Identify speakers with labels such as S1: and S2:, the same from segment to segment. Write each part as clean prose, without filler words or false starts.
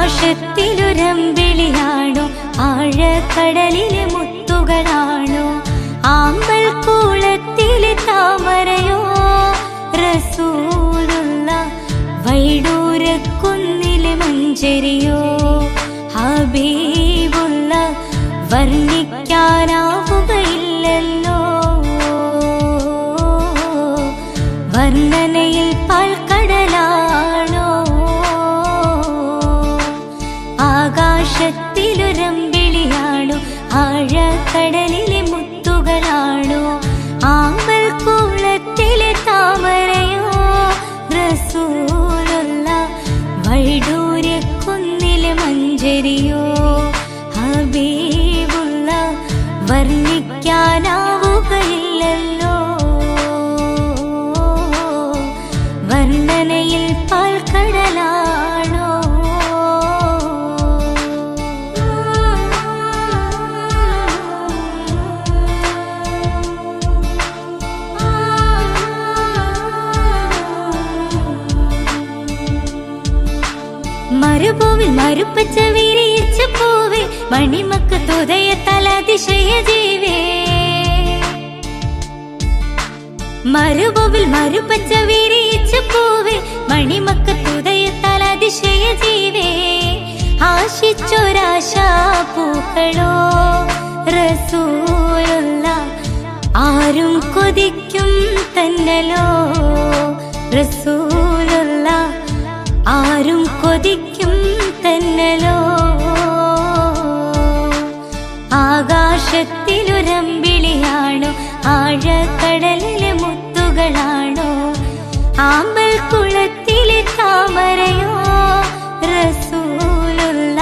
S1: ആകാശത്തിലൊരമ്പിളിയാണോ ആഴക്കടലിലെ മുത്തുകളാണോ ആമ്പൽ കൂളത്തിലെ താമരയോ റസൂലുള്ള വൈഡൂരക്കുന്നിലെ മഞ്ചരിയോ ഹബീബുള്ള വർണ്ണിക്കാനാവുകയില്ലല്ലോ വർണ്ണനയിൽ പാൽക്കടലാണോ ആകാശത്തിലൊരമ്പിളിയാണോ ആഴക്കടലിലെ മുത്തുകളാണോ ആമ്പൽ കൂളത്തിലെ താമരയോ റസൂലുള്ള വൈഡൂര്യക്കുന്നിലെ മഞ്ചരിയോ ഹബീബുള്ള വർണ്ണിക്കാനാവുകയില്ലല്ലോ വർണ്ണനയിൽ പാൽക്കടലാണോ മരുഭൂവിൽ മരുപ്പച്ച വിരിയിച്ച പൂവേ മണിമക്കത്തുദയത്താൽ അതിശയ ജീവേ മരുഭൂവിൽ മരുപ്പച്ച വിരിയിച്ച പൂവേ മണിമക്കത്തുദയത്താൽ അതിശയ ജീവേ ആശിച്ചൊരാശാ പൂക്കളോ റസൂലുള്ള ആരും കൊതിക്കും തന്നലോ റസൂലുള്ള ആരും കൊതിക്കും തന്നലോ ആകാശത്തിലൊരമ്പിളിയാണോ ആഴക്കടലിലെ മുത്തുകളാണോ ആമ്പൽ കുളത്തിലെ താമരയോ റസൂലുള്ള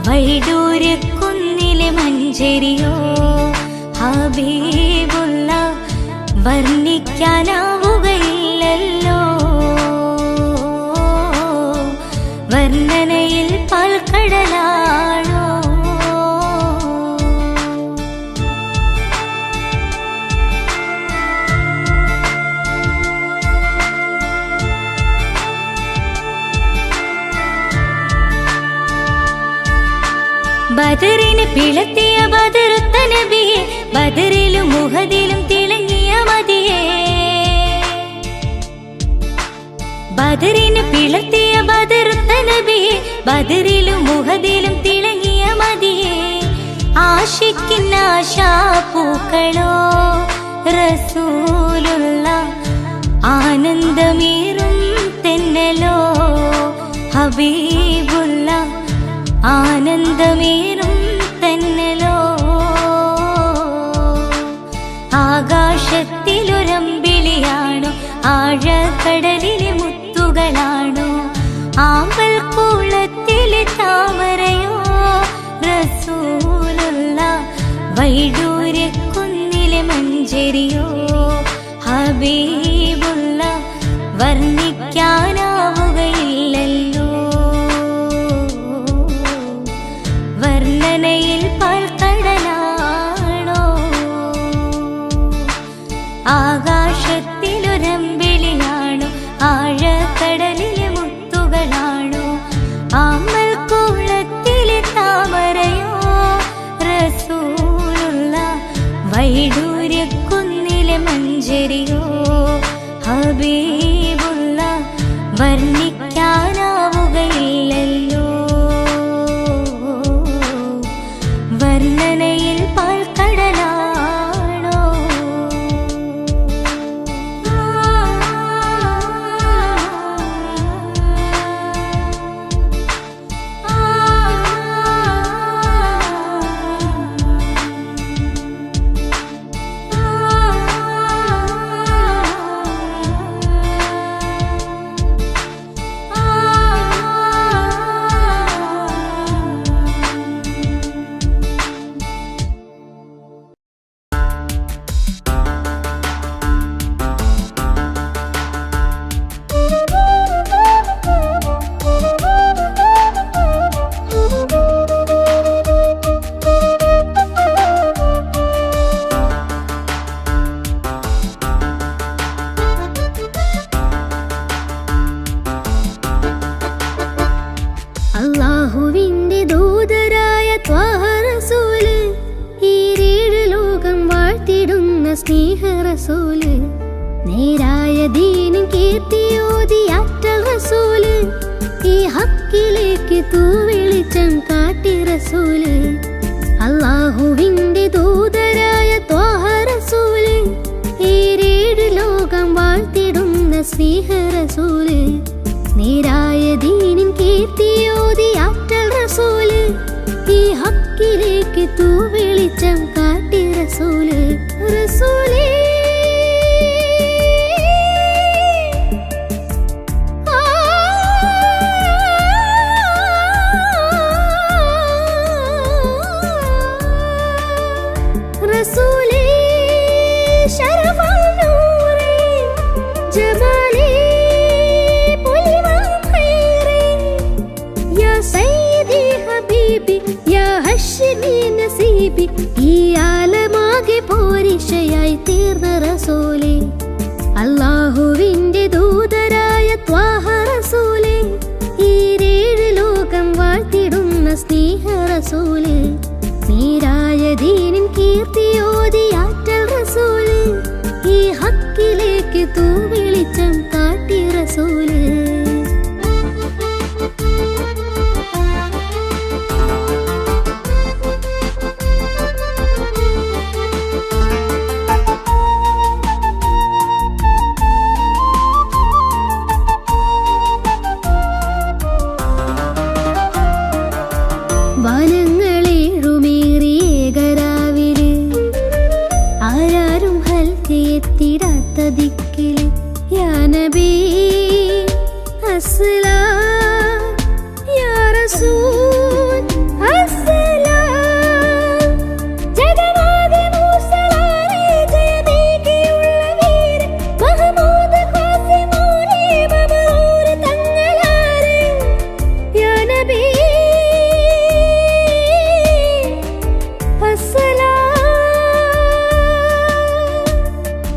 S1: വൈഡൂര്യക്കുന്നിലെ മഞ്ചരിയോ ഹബീബുള്ള വർണ്ണിക്കാനാവുകയില്ലല്ലോ വർണ്ണനയിൽ പാൽക്കടലാണോ ബദറിനെ പിളർത്തിയ ബദറുത്ത നബിയെ ബദറിലും മുഹദിലും തിളങ്ങിയ മതിയെ ബദറിനെ പിളർത്തിയ ബദറുത്ത നബിയെ ബദറിലും മുഹദിലും തിളങ്ങിയ മതിയെ ആശിക്കുന്ന ആശാപൂക്കളോ റസൂലുള്ള ആനന്ദമേറും തെന്നലോ ഹബീബുള്ള ആനന്ദമേറും തെന്നലോ ആകാശത്തിലൊരമ്പിളിയാണോ ആഴക്കടലിലെ മുത്തുകളാണോ ആമ്പൽ കൂളത്തിലെ താമരയോ റസൂലുള്ള വൈഡൂര്യക്കുന്നിലെ മഞ്ചരിയോ ഹബീബുള്ള വർണ്ണിക്കാനാവുകയില്ലല്ലോ വർണ്ണനയിൽ പാൽക്കടലാണോ ആകാശത്തിലൊരമ്പിളിയാണോ ആഴക്കടലിലെ മുത്തുകളാണോ ആമ്പൽ കൂളത്തിലെ താമരയോ റസൂലുള്ള വൈഡൂര്യക്കുന്നിലെ മഞ്ചരിയോ ഹബീബുള്ള വർണ്ണിക്കാനാവുകയില്ലല്ലോ വർണ്ണനയിൽ പാൽക്കടലാണോ
S2: സ്നേഹ റസൂല്. നേരായ ദീനിൻ കീർത്തിയോതി ആറ്റൽ റസൂല്. ഈ ഹക്കിലേക്ക് തൂവെളിച്ചം കാട്ടി റസൂല്. അല്ലാഹുവിന്റെ ദൂതരായ ത്വാഹ റസൂല്. ഏഴ് ലോകം വാഴ്ത്തിടുന്ന സ്നേഹ റസൂല്. നേരായ ദീനിൻ കീർത്തിയോതി ആറ്റൽ റസൂല്. ഈ ഹക്കിലേക്ക് തൂവെളിച്ചം കാട്ടി റസൂല്. റസൂലേ റസൂലേ ശരഫൽ നൂറേ ജമാലേ പുലിവാൻ ഖൈറേ യാ സയ്യിദി ഹബീബി യാ ഹശ്മി നസീബി. ഈ ആലമാകെ പോരിശയായി തീർന്ന റസൂലേ. അല്ലാഹുവിന്റെ ദൂതരായ ത്വാഹ റസൂലേ. ഈ ഏഴ് ലോകം വാഴ്ത്തിടുന്ന സ്നേഹ റസൂല്. നേരായ ദീനിൻ കീർത്തിയോതി ആറ്റൽ റസൂല്. ഈ ഹക്കിലേക്ക് തൂവെളിച്ചം കാട്ടി റസൂല്. വനങ്ങളേഴുമേറിയേകരാവില് ആരാരും ഹൽക്കെത്തിടാത്ത ദിക്കില് യാ നബി അസ്സലാം യാ റസൂൽ അസ്സലാം. ജഗന്നാഥ മൂസലാലേ ജയമേകിയുള്ള വീര മഹമൂദ് ഖാസിമോനെ മമറൂർ തങ്ങളാരെ യാ നബി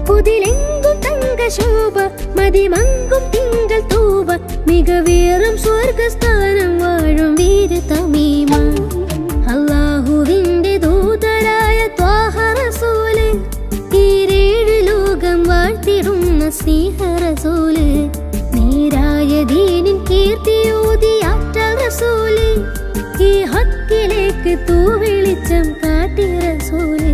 S2: പുതിലെങ്കും തങ്കശോഭ മതിമങ്കും തിങ്കൾ തൂവ മികവേറും സ്വർഗസ്ഥാനം വാഴും വീര തമീമ. അല്ലാഹുവിന്റെ ദൂതരായ ത്വാഹ റസൂല്. ഈ ഏഴ് ലോകം വാഴ്ത്തിടുന്ന സ്നേഹ റസൂല്. നേരായ ദീനിൻ കീർത്തിയോതി ആറ്റൽ റസൂല്. ഈ ഹക്കിലേക്ക് തൂവെളിച്ചം കാട്ടി റസൂല്.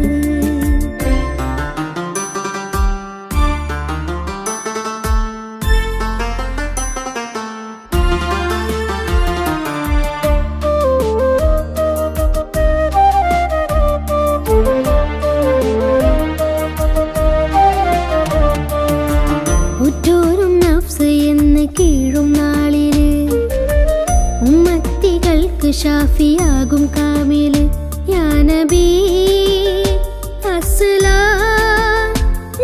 S2: ഉറ്റോരും നഫ്സ് എന്ന് കീഴും നാളില് ഉമ്മത്തികൾക്ക് ഷാഫിയാകും കാമില് യാ നബി അസ്സലാം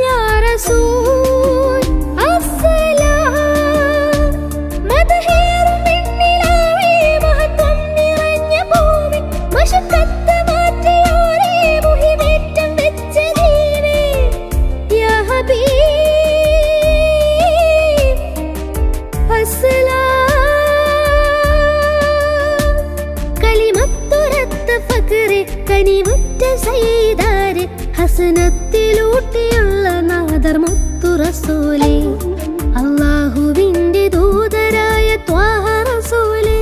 S2: യാ റസൂൽ അസ്സലാം. മദഹേറും പെണ്ണിലാവേ മഹത്വം നിറഞ്ഞ ഭൂമി മശക്കത്ത് മാറ്റിയോരേ മുഹിമേറ്റം വെച്ച ദീനേ യാ ഹബീബ് കലിമത്തുരത്ത ഫഖറെ കനിവുറ്റ സയ്യിദാരെ ഹസനത്തിലൂട്ടിയുള്ള നാദർ മുത്തു റസൂലേ. അല്ലാഹുവിന്റെ ദൂതരായ ത്വാഹ റസൂല്.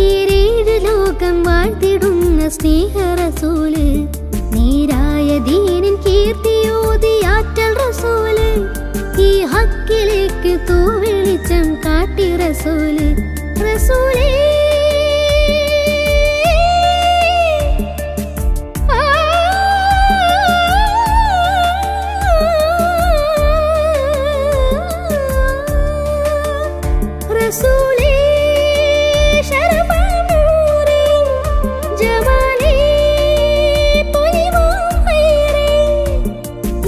S2: ഈ ഏഴ് ലോകം വാഴ്ത്തിടുന്ന സ്നേഹ റസൂല്. നേരായ ദീനിൻ കീർത്തിയോതി ആറ്റൽ റസൂല്. ഈ ഹക്കിലേക്ക് തൂവെളിച്ചം കാട്ടി റസൂല്. റസൂലേ റസൂലേ ശരഫൽ നൂറേ ജമാലേ പുലിവാൻ ഖൈറേ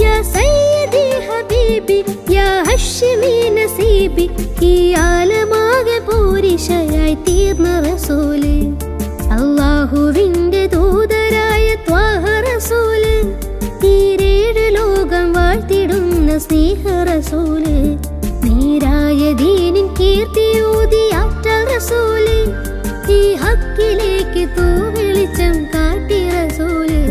S2: യാ സയ്യിദി ഹബീബി യാ ഹശ്മി നസീബി. ഈ ആലമാകെ പോരിശയായി തീർന്ന റസൂല്. അല്ലാഹുവിന്റെ ദൂതരായ ത്വാഹ റസൂല്. ഈ ഏഴ് ലോകം വാഴ്ത്തിടുന്ന സ്നേഹ റസൂല്. നേരായ ദീനിൻ കീർത്തിയോതി ആറ്റൽ റസൂല്. ഈ ഹക്കിലേക്ക് തൂവെളിച്ചം കാട്ടി റസൂല്.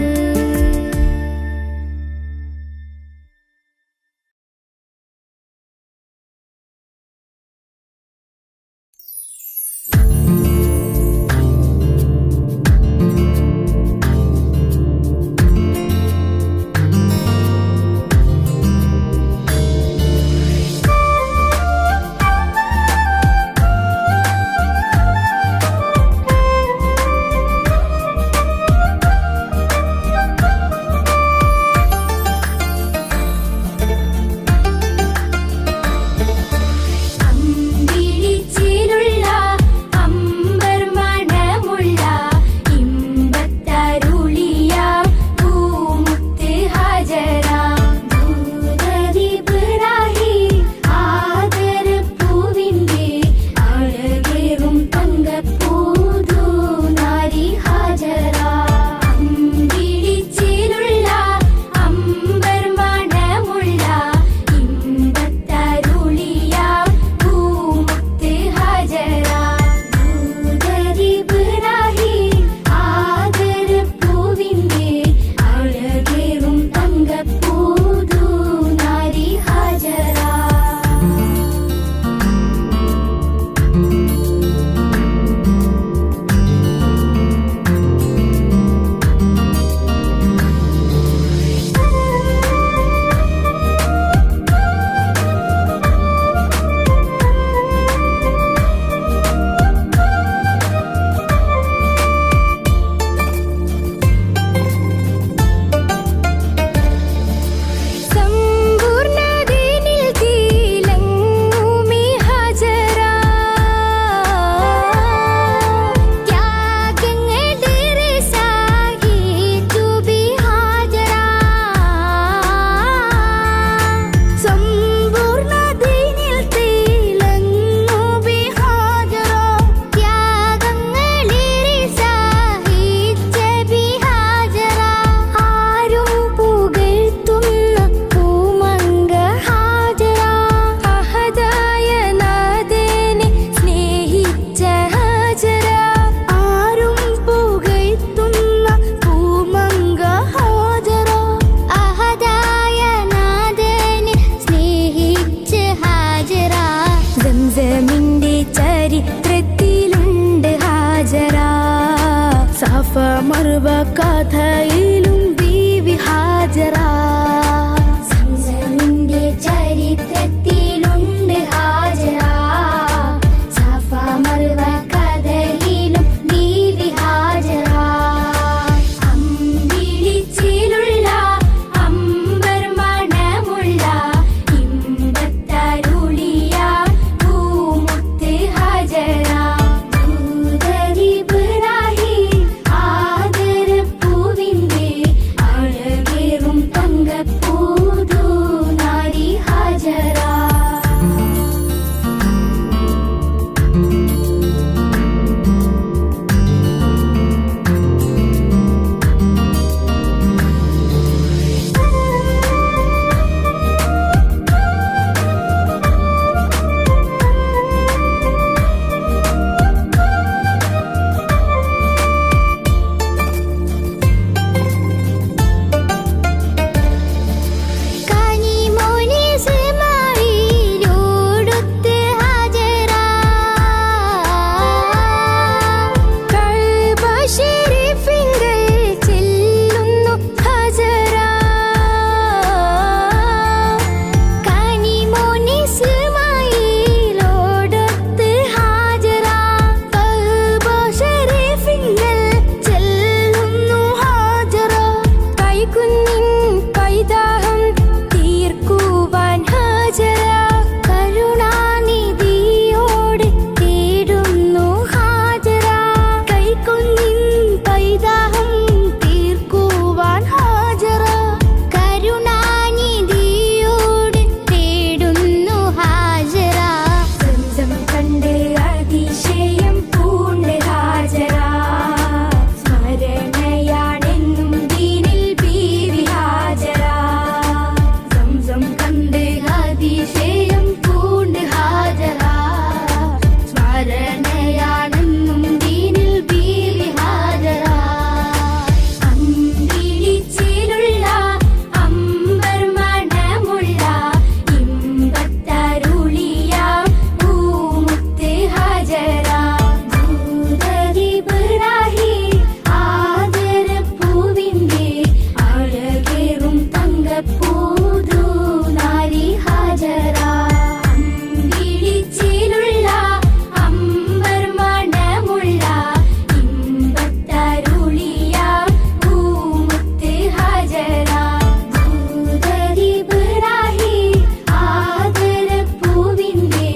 S2: കഅബയിലും ബീവി ഹാജറ.
S1: സംസമിന്റെ ചരിത്രത്തിലുണ്ട് ഹാജറ. സഫ മർവ കഥയിലും ബീവി ഹാജറ. അമ്പിളിച്ചിലുള്ള അമ്പർ മണമുള്ള ഇമ്പത്തരുളിയ പൂമുത്ത് ഹാജറ. ദൂതരിബ്രാഹിം ആദരപ്പൂവിന്റെ അഴകേറും തങ്കപ്പൂതു നാരി ഹാജറ. കനിമോനി ഇസ്മാഈലോടുത്ത് ഹാജറ.
S2: കഅബ ശരീഫിങ്കൽ ചെല്ലുന്നു ഹാജറ.
S1: കനിമോനി
S2: ഇസ്മാഈലോടുത്ത് ഹാജറ. കഅബ ശരീഫിങ്കൽ ചെല്ലുന്നു ഹാജറ. കൈകുഞ്ഞിൻ കൈദാഹം തീർക്കുവാൻ ഹാജറ. കരുണാനിധിയോട് തേടുന്നു ഹാജറ. കൈകുഞ്ഞിൻ കൈദാഹം തീർക്കുവാൻ ഹാജറ.
S1: കരുണാനിധിയോട് തേടുന്നു ഹാജറ. സംസം കണ്ട് അതിശയം പൂണ്ട് ഹാജറ. സ്മരണയാണെന്നും ദീനിൽ ബീവി ഹാജറ. സംസം കണ്ട് അതിശയം പൂണ്ട് ഹാജറ. സ്മരണയാണെന്നും ദീനിൽ ബീവി ഹാജറ. അമ്പിളിച്ചിലുള്ള അമ്പർ മണമുള്ള ഇമ്പത്തരുളിയ പൂമുത്ത് ഹാജറ. ദൂതരിബ്രാഹിം ആദരപ്പൂവിന്റെ അഴകേറും തങ്കപ്പൂതു നാരി ഹാജറ. അമ്പിളിച്ചിലുള്ള അമ്പർ മണമുള്ള ഇമ്പത്തരുളിയ പൂമുത്ത് ഹാജറ. ദൂതരിബ്രാഹിം ആദരപ്പൂവിന്റെ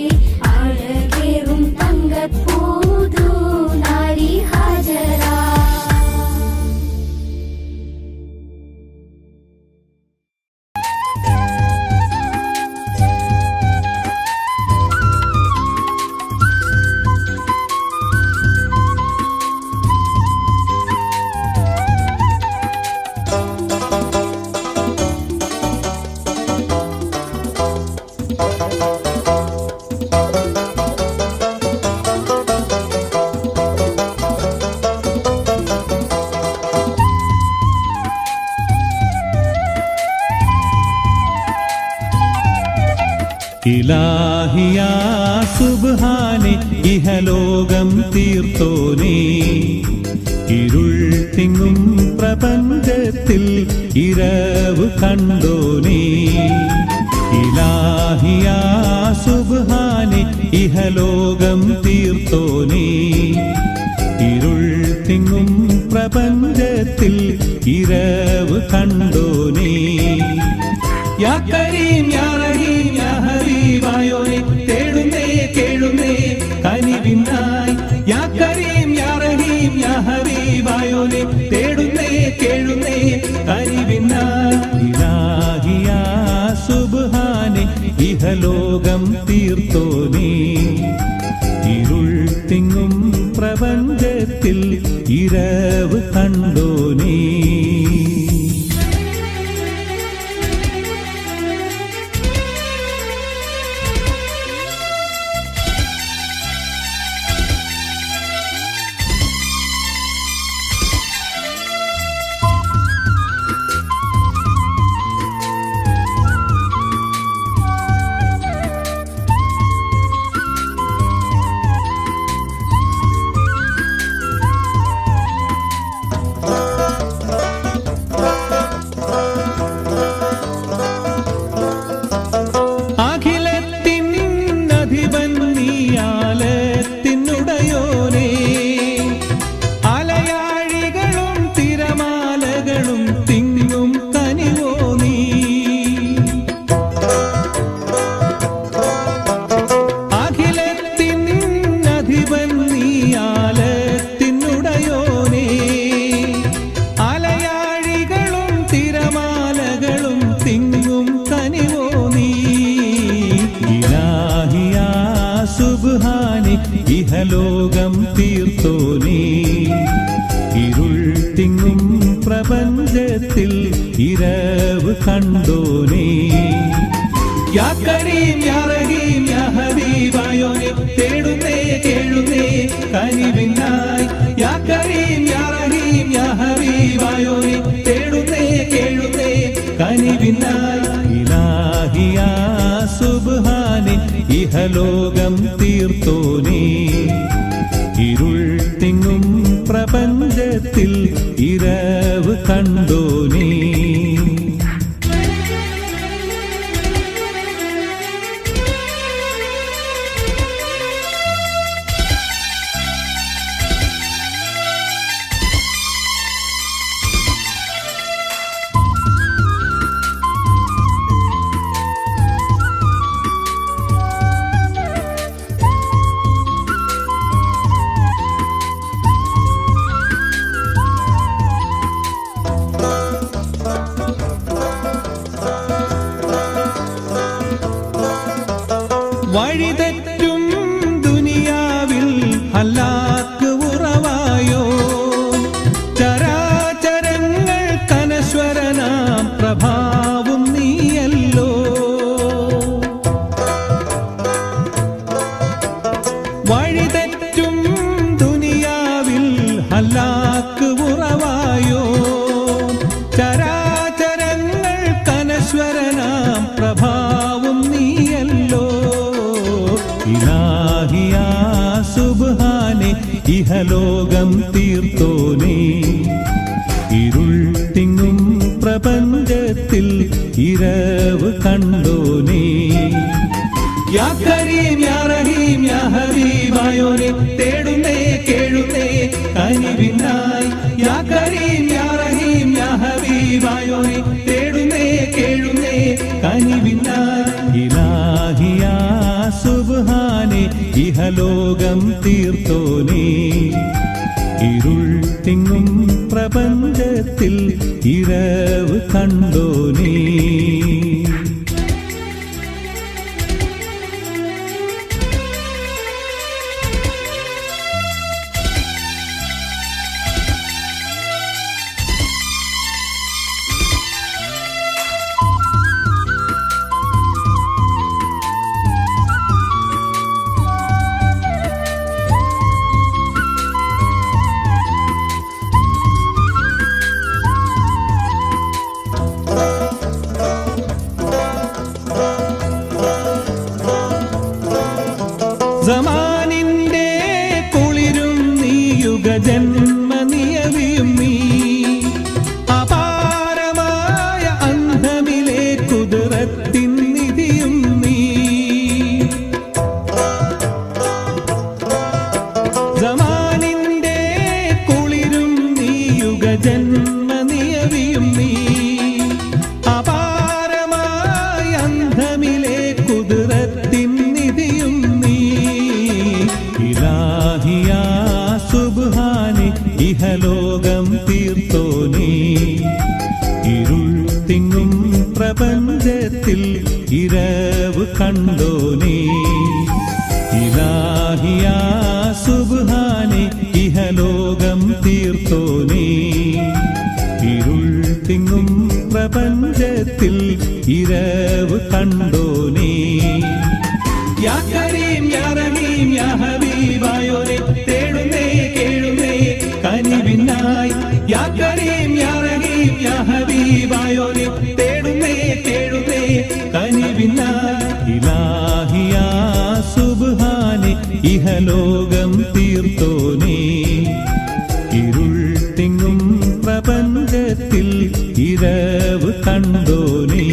S1: അഴകേറും തങ്കപ്പൂതു നാരി ഹാജറ.
S3: ഇലാഹിയാ സുബ്ഹാനെ ഇഹലോകം തീർത്തോനേ, ഇരുൾ തിങ്ങും പ്രപഞ്ചത്തിൽ ഇരവ് കണ്ടോനേ. ഇലാഹിയാ സുബ്ഹാനെ ഇഹലോകം തീർത്തോനേ, ഇരുൾ തിങ്ങും പ്രപഞ്ചത്തിൽ ഇരവ് കണ്ടോനേ. യാ കരീം യാ റഹീം യാ ഹബീബായോനെ തേടുന്നേ കേഴുന്നേ കനിവിനായി. യാ കരീം യാ റഹീം യാ ഹബീബായോനെ തേടുന്നേ കേഴുന്നേ കനിവിനായി. ഇലാഹിയാ സുബ്ഹാനെ ഇഹലോകം തീർത്തോനേ, ഇരുൾ തിങ്ങും പ്രപഞ്ചത്തിൽ ഇരവ് കണ്ടോനേ. ഇഹലോകം തീർത്തോനേ ഇരുൾ തിങ്ങും പ്രപഞ്ചത്തിൽ ഇരവ് കണ്ടോനേ യാ കരീം യാ റഹീം യാ ഹബീബായോനെ തേടുന്നേ കേഴുന്നേ കനിവിനായി യാ കരീം യാ റഹീം യാ ഹബീബായോനെ തേടുന്നേ കേഴുന്നേ കനിവിനായി ഇലാഹി യാ സുബ്ഹാനെ ഇഹലോകം തീർത്തോനേ ഇരുൾ തിങ്ങും പ്രപഞ്ചത്തിൽ ഇരവ് കണ്ടോനേ വഴിതെറ്റും ദുനിയാവിൽ ഹലാക്ക് ഉറവായോ ചരാചരങ്ങൾ കനശ്വരനാം പ്രഭാവും നീയല്ലോ വഴിതെറ്റും ദുനിയാവിൽ ഹലാക്ക് ഉറവായോ ചരാചരങ്ങൾ കനശ്വരനാം പ്രഭാവും നീയല്ലോ ഇലാഹി യാ സുബ്ഹാനെ ഇഹലോകം തീർത്തോനേ ഇരുൾ തിങ്ങും പ്രപഞ്ചത്തിൽ ഇരവ് കണ്ടോനേ യാ കരീം യാ റഹീം യാ ഹബീബായോനെ തേടുന്നേ കേഴുന്നേ കനിവിനായി യാ കരീം യാ റഹീം യാ ഹബീബായോനെ തേടുന്നേ കേഴുന്നേ കനിവിനായി ഇലാഹി യാ സുബ്ഹാനെ ഇഹലോകം തീർത്തോനേ ഇരുൾ തിങ്ങും പ്രപഞ്ചത്തിൽ ഇരവ് കണ്ടോനേ സമാനിന്റെ കുളിരും നീ യുഗജന്മ നിയവിയും നീ അപാരമായ അന്ധമിലെ കുതിരത്തിൻ നിധിയും നീ സമാനിന്റെ കുളിരും നീ യുഗജന്മ നിയവിയും നീ അപാരമായ അന്ധമിലെ കുതിരത്തിൻ നിധിയും നീ ഇലാഹി യാ സുബ്ഹാനെ ഇഹലോകം തീർത്തോനേ ഇരുൾ തിങ്ങും പ്രപഞ്ചത്തിൽ ഇരവ് കണ്ടോനേ ഇലാഹി യാ സുബ്ഹാനെ ഇഹലോകം തീർത്തോനേ ഇരുൾ തിങ്ങും പ്രപഞ്ചത്തിൽ ഇരവ് കണ്ടോനേ യാ കരീം യാ റഹീം യാ ഹബീബായോനെ തേടുന്നേ കേഴുന്നേ കനിവിനായി യാ കരീം യാ റഹീം യാ ഹബീബായോനെ തേടുന്നേ കേഴുന്നേ കനിവിനായി ഇലാഹി യാ സുബ്ഹാനെ ഇഹലോകം തീർത്തോനേ ഇരുൾ തിങ്ങും പ്രപഞ്ചത്തിൽ ഇരവ് കണ്ടോനേ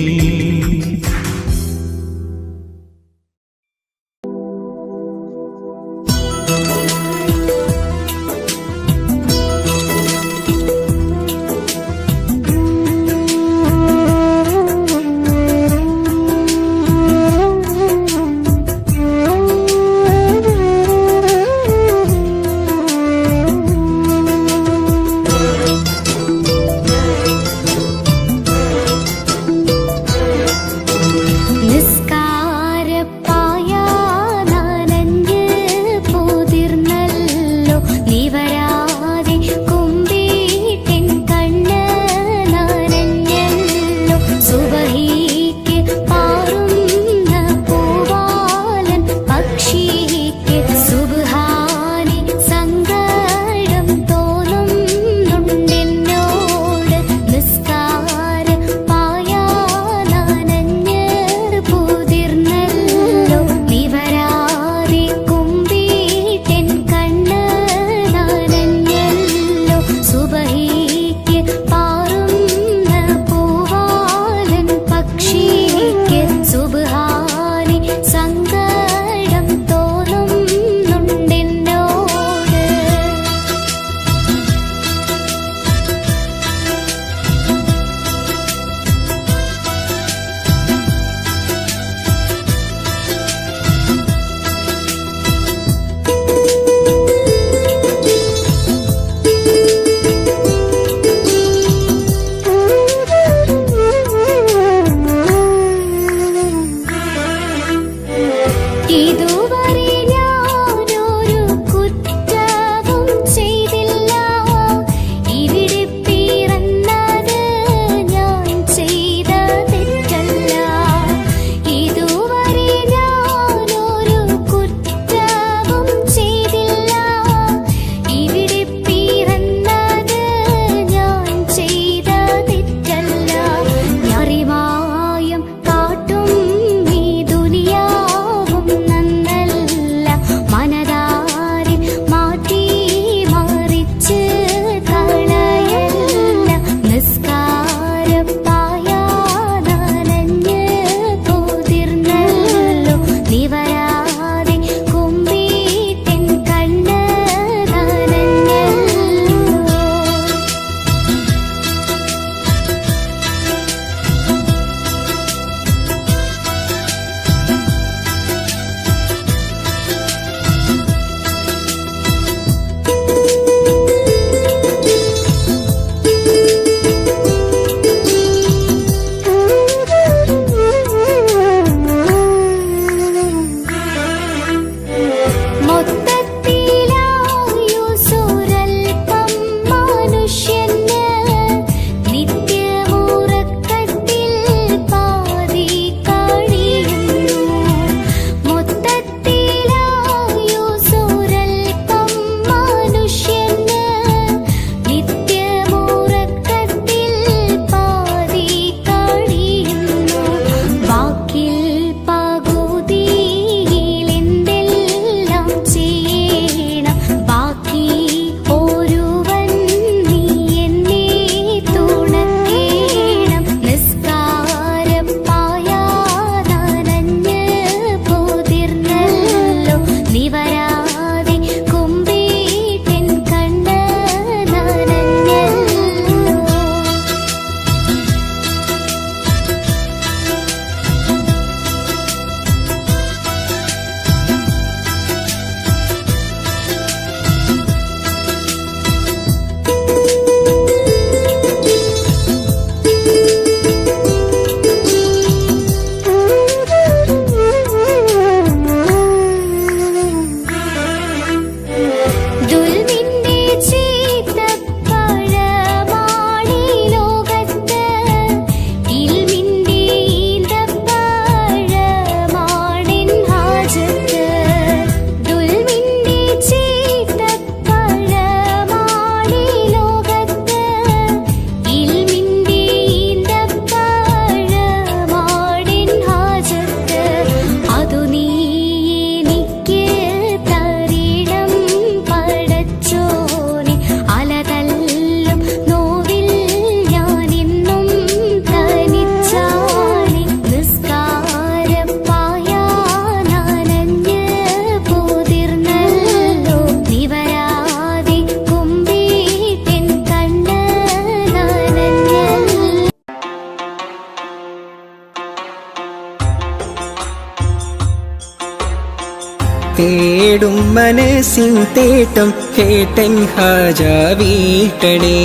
S4: തേടും മനസ്സിൻ തേട്ടം കേട്ടൻ ഹാജ വീട്ടണേ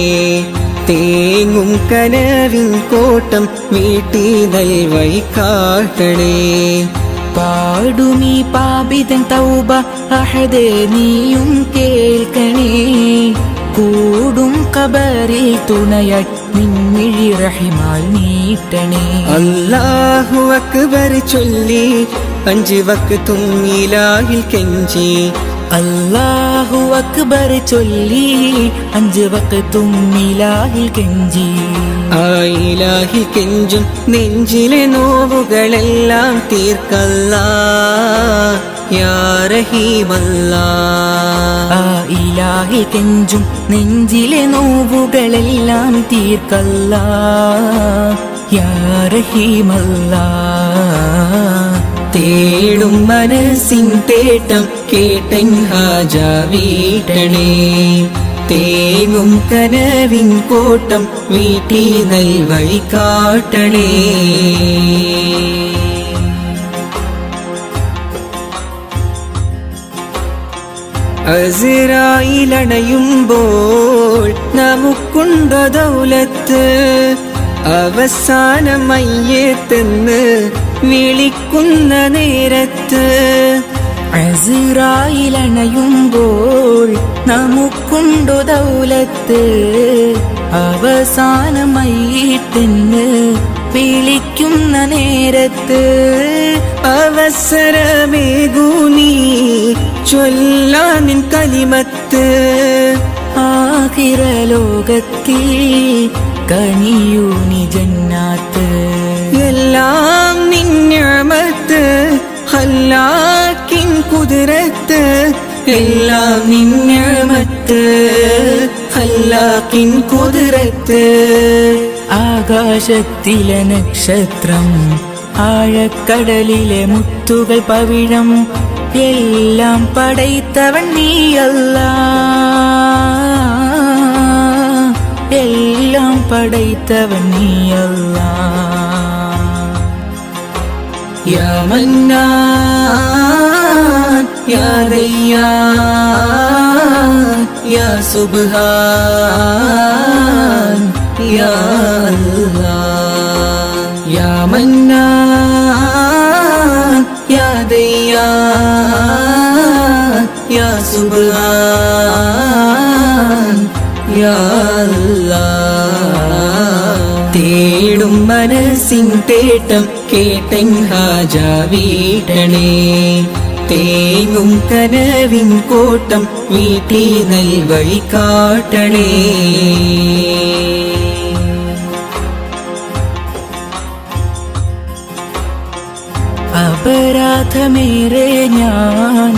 S4: തേങ്ങും കനവിൻ കോട്ടം വീട്ടി നൽവൈ കാട്ടണേ
S5: പാടുമീ പാപിതൻ തൗബ അഹദേ നീയും കേൾക്കണേ കൂടും കബറിൽ തുണയായി നിന്നിഴി റഹിമാൽ നീട്ടണേ
S4: അല്ലാഹു അക്ബർ ചൊല്ലി 5 വക്തും ഇലാഹിൽ കെഞ്ചി
S5: അല്ലാഹു അക്ബർ ചൊല്ലി 5 വക്തും ഇലാഹിൽ കെഞ്ചി
S4: ആ ഇലാഹിൽ കെഞ്ചും നെഞ്ചിലെ നോവുകളെല്ലാം തീർക്കല്ലാ യാ റഹീമല്ലാ
S5: ആ ഇലാഹിൽ കെഞ്ചും നെഞ്ചിലെ നോവുകളെല്ലാം തീർക്കല്ലാ യാ റഹീമല്ലാ
S4: തേടും മനസ്സിൻ തേട്ടം കേട്ടൻ ഹാജ വീട്ടണേ തേങ്ങും കനവിൻ കോട്ടം വീട്ടി നൽവൈ കാട്ടണേ അസ്റായിലണയുമ്പോൾ നമുക്കുണ്ടോ ദൗലത്ത് അവസാനം മയ്യത്തെന്ന് വിളിക്കുന്ന നേരത്ത്
S5: അസ്റായിലണയുമ്പോൾ നമുക്കുണ്ടോ ദൗലത്ത് അവസാനമായിട്ടെന്ന് വിളിക്കുന്ന നേരത്ത്
S4: അവസരമേകൂനി ചൊല്ലാനിൻ കലിമത്ത്
S5: ആഖിറ ലോകത്തിൽ കനിയൂനി ജന്നാത്ത്
S4: എല്ലാം നിന്നമത്ത് ഹല്ലാക്കിൻ കുതിരത്ത് എല്ലാം നിന്നമത്ത് ഹല്ലാക്കിൻ കുതിരത്ത്
S5: ആകാശത്തിലെ നക്ഷത്രം ആഴക്കടലിലെ മുത്തുകൾ പവിഴം എല്ലാം പടൈത്തവൻ നീയല്ലാ എല്ലാം പടൈത്തവൻ നീയല്ലാ
S4: യാ മന്നാൻ യാ ദയ്യാൻ യാ സുബ്ഹാൻ യാ അല്ലാഹ് യാ മന്നാൻ യാ ദയ്യാൻ യാ സുബ്ഹാൻ യാ അല്ലാഹ് തേടും മനസ്സിൻ തേട്ടം കേട്ടൻ ഹാജ വീട്ടണേ തേങ്ങും കനവിൻ കോട്ടം വീട്ടി നൽവൈ കാട്ടണേ
S5: അപരാധമേറെ ഞാൻ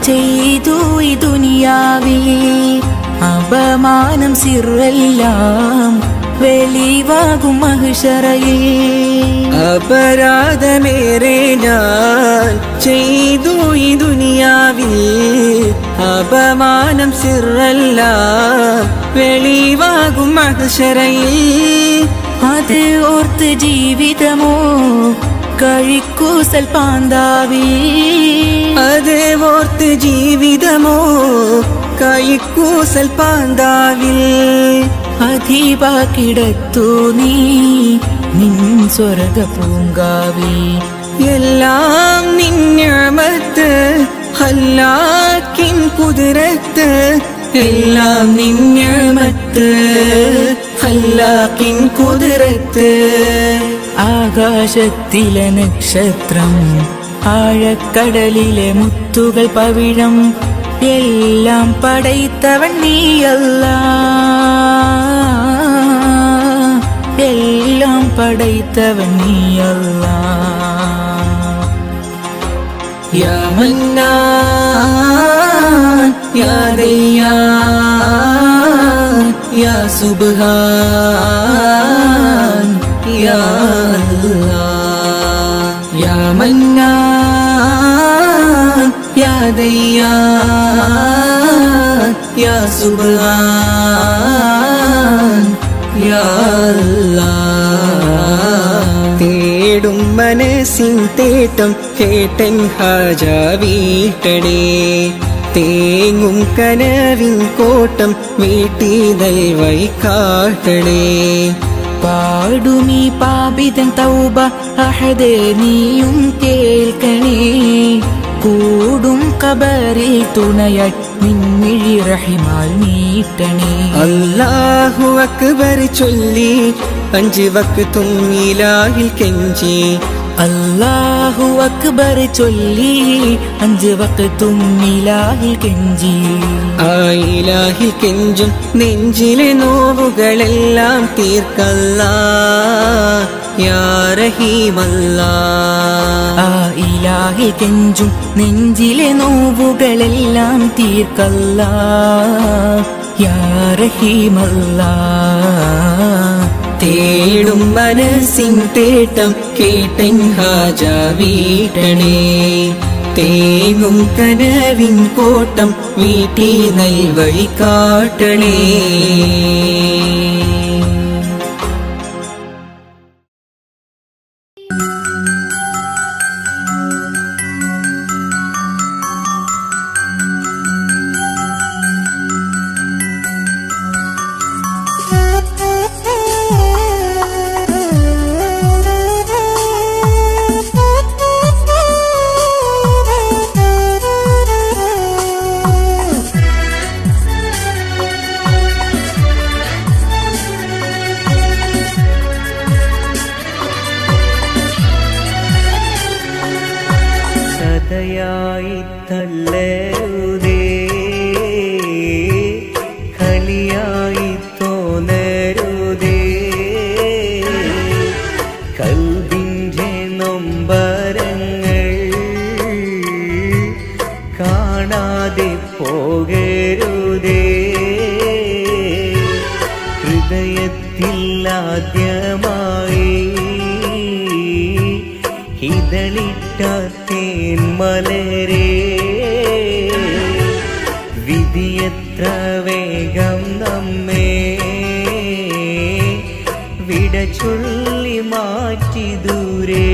S5: ചെയ്തു ഈ ദുനിയാവിൽ അപമാനം സിറെല്ലാം വെളിവാകും മഹ്ശറയിൽ
S4: അപരാധമേറെ ഞാൻ ചെയ്തു ഈ ദുനിയാവിൽ അപമാനം സിറല്ല വെളിവാകും മഹ്ശറയിൽ
S5: അത് ഓർത്ത് ജീവിതമോ കഴിക്കൂസൽ പാന്താവി
S4: അത് ഓർത്ത് ജീവിതമോ കൈക്കൂസൽ പാന്താവിൽ
S5: അധീപാക്കിടത്തു നീ നിൻ സ്വർഗ പൂങ്കാവി
S4: എല്ലാം നിന്നമത്ത് ഹല്ലാക്കിൻ കുതിരത്ത് എല്ലാം നിന്നമത്ത് ഹല്ലാക്കിൻ കുതിരത്ത്
S5: ആകാശത്തിലെ നക്ഷത്രം ആഴക്കടലിലെ മുത്തുകൾ പവിഴം എല്ലാം പടൈത്തവൻ നീയല്ലാ എല്ലാം പടൈത്തവൻ നീയല്ലാ
S4: യാ മന്നാൻ യാ ദയ്യാൻ യാ സുബ്ഹാൻ യാ അല്ലാഹ് യാ മന്നാൻ യാ ദയ്യാൻ യാ സുബ്ഹാൻ യാ അല്ലാഹ് തേടും മനസ്സിൻ തേട്ടം കേട്ടൻ ഹാജ വീട്ടണേ തേങ്ങും കനവിൻ കോട്ടം വീട്ടി ദൈവൈ കാട്ടണേ
S5: പാടുമീ പാപിതൻ തൗബ അഹദേ നീയും കേൾക്കണേ കൂടും കബറിൽ തുണയായി നിൻമിഴി റഹിമാൽ നീട്ടണേ
S4: അല്ലാഹു അക്ബർ ചൊല്ലി 5 വക്തും ഇലാഹിൽ കെഞ്ചി
S5: അല്ലാഹു അക്ബർ ചൊല്ലി 5 വക്തും ഇലാഹിൽ കെഞ്ചി
S4: ആ ഇലാഹിൽ കെഞ്ചും നെഞ്ചിലെ നോവുകളെല്ലാം തീർക്കല്ലാ യാ റഹീമല്ലാ
S5: ആ ഇലാഹിൽ കെഞ്ചും നെഞ്ചിലെ നോവുകളെല്ലാം തീർക്കല്ലാ യാ റഹീമല്ലാ
S4: തേടും മനസ്സിൻ തേട്ടം കേട്ടൻ ഹാജ വീട്ടണേ തേങ്ങും കനവിൻ കോട്ടം വീട്ടി നൽവഴി കാട്ടണേ
S6: കഥയായി തള്ളരുതേ കളിയായി തോന്നരുതേ കൽബിൻ്റെ നൊമ്പരങ്ങൾ കാണാതെ പോകരുതേ ഹൃദയത്തിൽ ആദ്യമായി ഇതളിട്ട തേന്മലരേ വിധിയെത്ര വേഗം നമ്മെ വിട ചൊല്ലി മാറ്റി ദൂരേ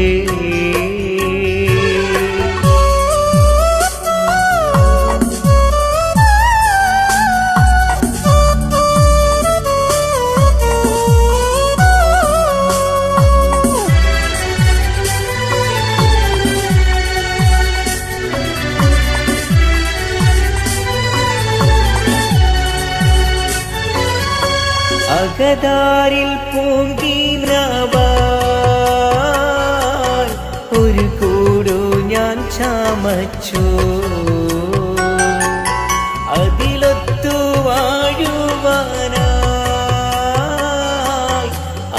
S6: അകതാരിൽ പൂങ്കിനാവാൻ ഒരു കൂടു ഞാൻ ചമച്ചു അതിലൊത്തു വാഴുവാനായി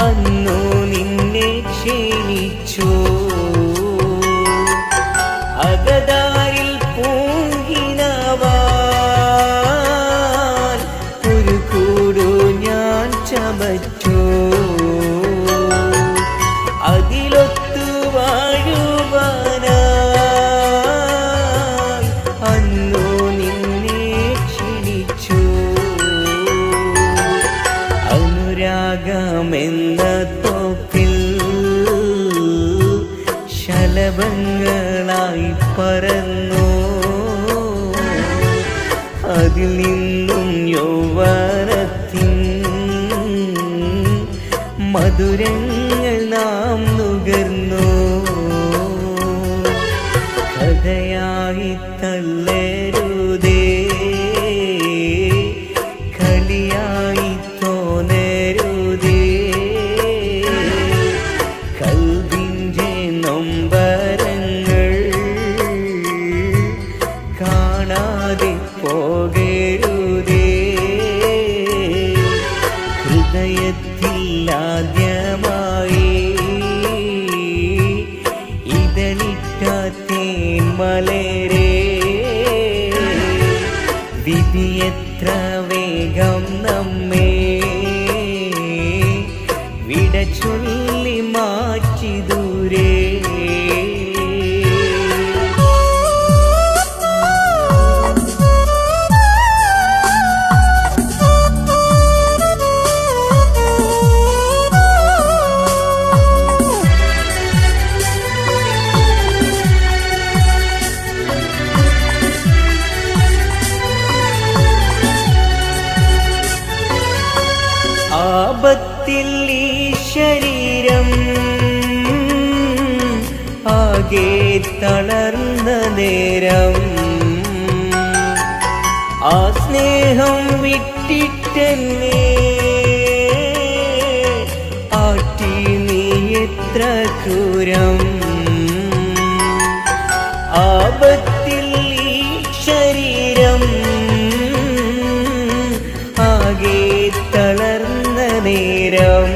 S6: അന്നു നിന്നെ ക്ഷണിച്ചു അകതാരിൽ പൂങ്കിനാവാൻ ഒരു കൂടു ഞാൻ ചമച്ചു അതിലൊത്തു വാഴുവാനായി അന്നു നിന്നെ ക്ഷണിച്ചു അനുരാഗമെന്ന തോപ്പിൽ ശലഭങ്ങളായി പറന്നു അതിൽ നിന്നും യൗവനത്തിൻ മധുരങ്ങൾ നാം നുകർന്നു കഥയായി തള്ളരുതേ കളിയായി തോന്നരുതേ കൽബിൻ്റെ നൊമ്പരങ്ങൾ കാണാതെ പോകരുതേ ഹൃദയത്തിൽ ആദ്യമായി ഇതളിട്ട തേന്മലരേ വിധിയെത്ര വേഗം നമ്മെ വിട ചൊല്ലി മാറ്റി ദൂരേ ആകെ തളർന്ന നേരം ആ സ്നേഹം വിട്ടിട്ടെന്നെ ആട്ടി നീ എത്ര ക്രൂരം ആപത്തിൽ ഈ ശരീരം ആകെ തളർന്ന നേരം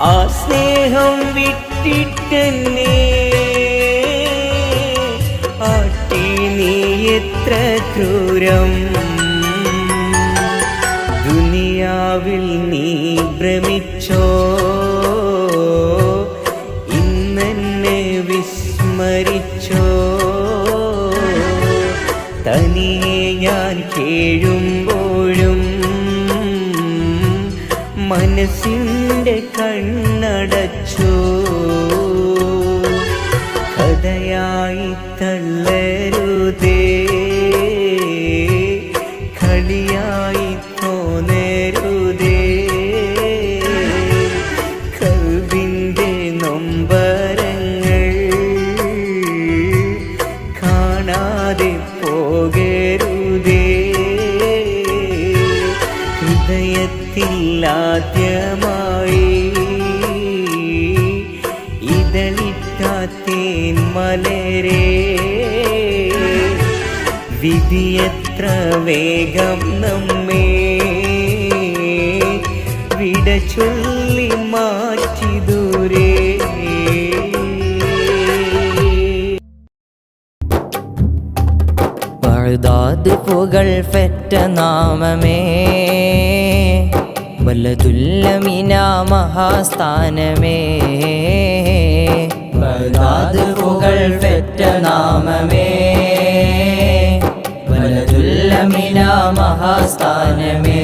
S6: ആ സ്നേഹം വിട്ടിട്ടെന്നെ ആട്ടി നീ എത്ര ക്രൂരം ദുനിയാവിൽ നീ ഭ്രമിച്ചോ ഇന്നെന്നെ വിസ്മരിച്ചോ തനിയെ ഞാൻ കേഴുമ്പോഴും മനസ്സിൻ്റെ കണ്ണടച്ചു കഥയായി തള്ളരുതേ കളിയായി തോന്നരുതേ കൽവിൻ്റെ നൊമ്പരങ്ങൾ കാണാതെ പോകരുതേ ഹൃദയത്തിലാദ്യമായി ഇതളിട്ടാത്തേൻ മലരേ വിധിയെത്ര വേഗം നമ്മെ വിട ചൊല്ലി മാറ്റി ദൂരെ
S5: Baghdad പുകൾ feta നാമമേ വലതുല്ലമിന മഹാസ്ഥാനമേ Baghdad പുകൾ feta നാമമേ വലതുല്ലമിന മഹാസ്ഥാനമേ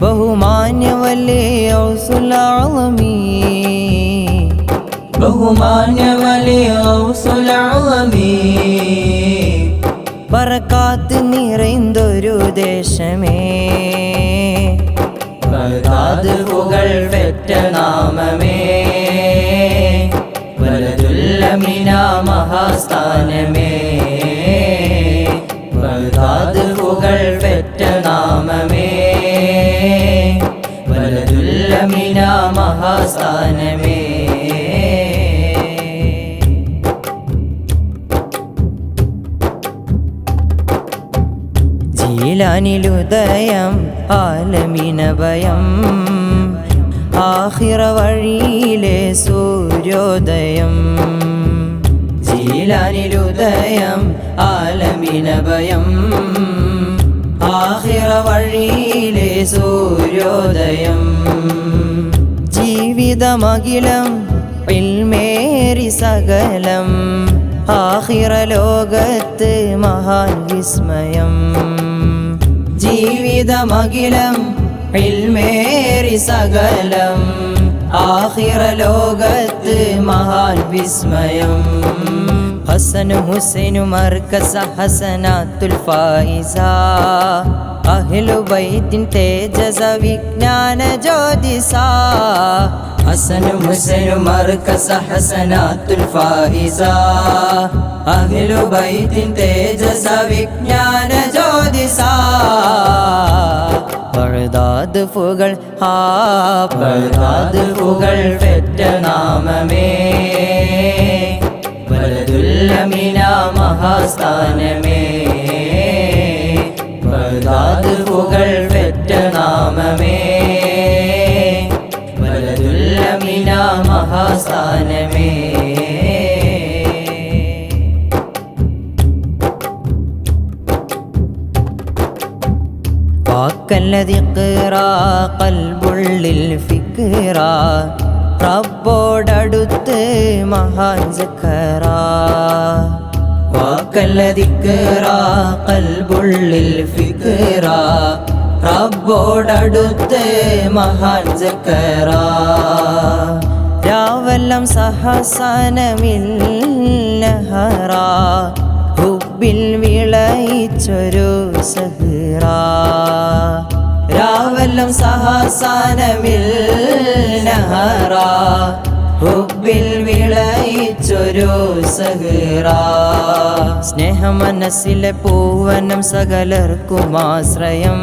S5: ബഹുമാന്യവല്ലേ ഔസുലാളമീ ബഹുമാന്യവലേ ഔസുലാളമീ Barakath നിറൈന്തൊരു ദേശമേ Baghdad പുകൾ feta നാമമേ വലതുല്ലമിന മഹാസ്ഥാനമേ Baghdad പുകൾ feta നാമമേ വലതുല്ലമിന മഹാസ്ഥാനമേ ജീലാനിലുദയം ആലമിനഭയം ആഖിറ വഴിയിലെ സൂര്യോദയം ജീലാനിലുദയം ആലമിനഭയം ആഖിറ വഴിയിലെ സൂര്യോദയം ജീവിതമഖിലം ഇൽമേറി സകലം ആഖിറ ലോകത്ത് മഹാൻ വിസ്മയം ജീവിതമഖിലം ഇൽമേറി സകലം ആഖിറ ലോകത്ത് മഹാൻ വിസ്മയം ഹസനു ഹുസൈനു മർകസ ഹസനാത്തുൽ ഫായിസ അഹ്ലു ബൈത്തിൻ തേജസ വിജ്ഞാന ജ്യോതിസ ഹസനു ഹുസൈനു മർകസ ഹസനാത്തുൽ ഫായിസ അഹ്ലു ബൈത്തിൻ തേജസ വിജ്ഞാന ജ്യോതിസ ബഗ്ദാദ് പുകൾ ബഗ്ദാദ് പുകൾ ഫെറ്റ നാമമേ വലതുല്ലമിന മഹാസ്ഥാനമേ ബഗ്ദാദ് പുകൾ ഫെറ്റ നാമമേ വലതുല്ലമിന മഹാസ്ഥാനമേ വാക്കല്ലതി ഖിറാ ഖൽബുള്ളിൽ ഫിക്റ റബ്ബോടടുത്ത് മഹാൻ സഖറ വാക്കല്ലതി ഖിറാ ഖൽബുള്ളിൽ ഫിക്റ റബ്ബോടടുത്ത് മഹാൻ സഖറ രാവെല്ലാം സഹസനമില്ലഹറ ഹുബിൽ വിളയിച്ചൊരു സഹറ രാവെല്ലാം സഹസനമില്ലഹറ ഹുബിൽ വിളയിച്ചൊരു സഹറ. സ്നേഹമനസ്സിലെ പൂവനം സകലർക്കും ആശ്രയം.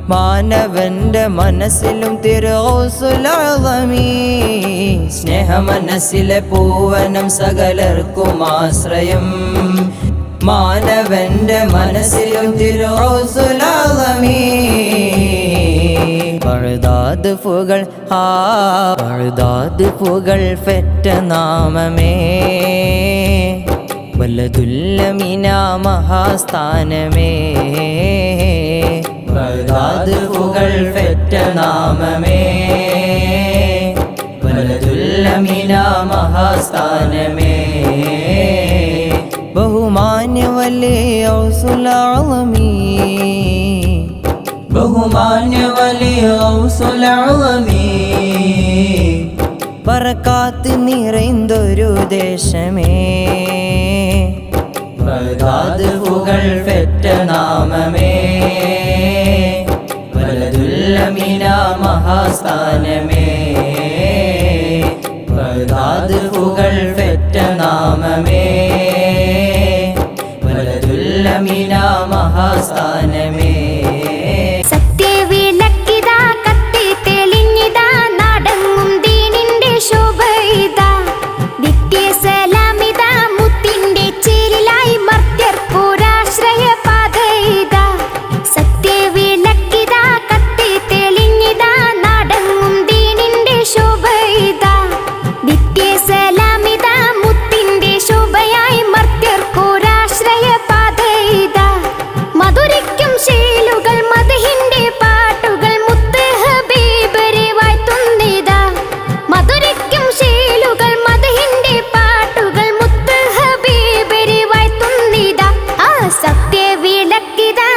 S5: മാനവന്റെ മനസ്സിലും തിരുസുലമീ. സ്നേഹമനസ്സിലെ പൂവനം സകലർക്കും ആശ്രയം. മാനവന്റെ മനസ്സിലും തിരുസുലമീ. പഴുതാത് പുകൾ പഴുതാത് പുകൾ പെറ്റ നാമമേ. വലതുല്ലമിന മഹാസ്ഥാനമേ. പഴുതാത് പുകൾ പെറ്റ നാമമേ. വലതുല്ലമിന മഹാസ്ഥാനമേ. ബഹുമാന്യ വലിയ ഔസുലമീ. ബഹുമാന്യ വലിയ ഔസുലമീ. ബറകാത്ത് നിറൈന്തൊരു ദേശമേ. ബഗ്ദാദ് പുകൾ പെറ്റ നാമമേ. വലതുല്ലമിന മഹാസ്ഥാനമേ. ബഗ്ദാദ് പുകൾ പെറ്റ നാമമേ. വലതുല്ലമിന മഹാസ്ഥാനമേ.
S1: സത്യവിളക്കിതാ കത്തി തെളിഞ്ഞിതാ നാടെങ്ങും ദീനിന്റെ ശോഭയിതാ. നിത്യസലാമിതാ മുത്തിന്റെ ചേലിലായി മർത്യർക്കൊരാശ്രയ പാതയിതാ. സത്യവിളക്കിതാ കത്തി തെളിഞ്ഞിതാ നാടെങ്ങും ദീനിന്റെ ശോഭയിതാ. നിത്യസലാമിതാ മുത്തിന്റെ ശോഭയായി മർത്യർക്കൊരാശ്രയ പാതയിതാ. മധുരിക്കും ശീലുകൾ മദഹിന്റെ പാട്ടുകൾ മുത്ത് ഹബീബരെ വാഴ്ത്തുന്നിതാ. മധുരിക്കും ശീലുകൾ മദഹിന്റെ പാട്ടുകൾ മുത്ത് ഹബീബരെ വാഴ്ത്തുന്നിതാ. ആ സത്യവിളക്കിതാ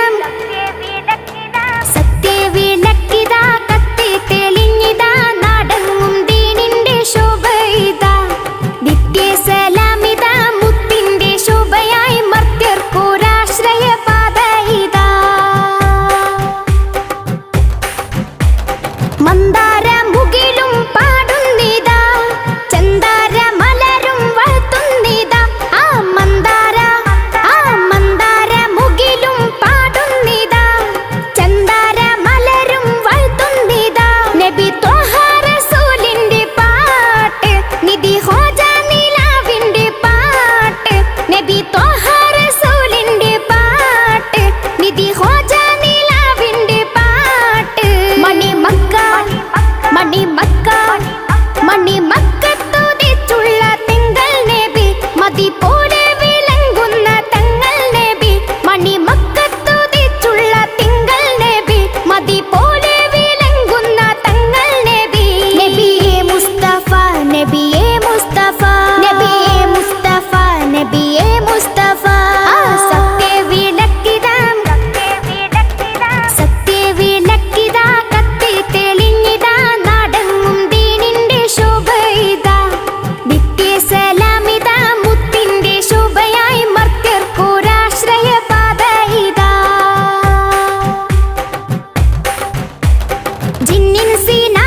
S1: സത്യവിളക്കിതാ കത്തി തെളിഞ്ഞിതാ നാടെങ്ങും ദീനിന്റെ ശോഭയിതാ. നിത്യസലാമിതാ മുത്തിന്റെ ശോഭയായി മർത്യർക്കൊരാശ്രയ പാതയിതാ. മന്ദാര മുകിലും പാടുന്നിതാ. ചന്ദാര മലരും വാഴ്ത്തുന്നിതാ. ആ മന്ദാര മുകിലും പാടുന്നിതാ. ചന്ദാര മലരും വാഴ്ത്തുന്നിതാ. നബി ത്വഹ റസൂലിന്റെ പാട്ട് നിധി ഹോജ നിലാവിന്റെ പാട്ട്. നബി ത്വഹ റസൂലിന്റെ പാട്ട് നിധി ഹോജ നിലാവിന്റെ പാട്ട്. മണിമക്ക മണിമക്കത്തുതിച്ചുള്ള തിങ്കൾ നബി. മതി പോലെ വിളങ്ങുന്ന തങ്ങൾ നബി. മണിമക്കത്തുതിച്ചുള്ള തിങ്കൾ നബി. മതി പോലെ വിളങ്ങുന്ന തങ്ങൾ നബി. നബിയേ മുസ്തഫ നബിയേ മുസ്തഫ നബിയേ മുസ്തഫ നബിയേ മുസ്തഫ. ആ സത്യവിളക്കിതാ സത്യവിളക്കിതാ കത്തി തെളിഞ്ഞിതാ നാടെങ്ങും ദീനിന്റെ ശോഭയിതാ. നിത്യസലാമിതാ മുത്തിന്റെ ശോഭയായി മർത്യർക്കൊരാശ്രയ പാതയിതാ. ജിന്നിൻ സീന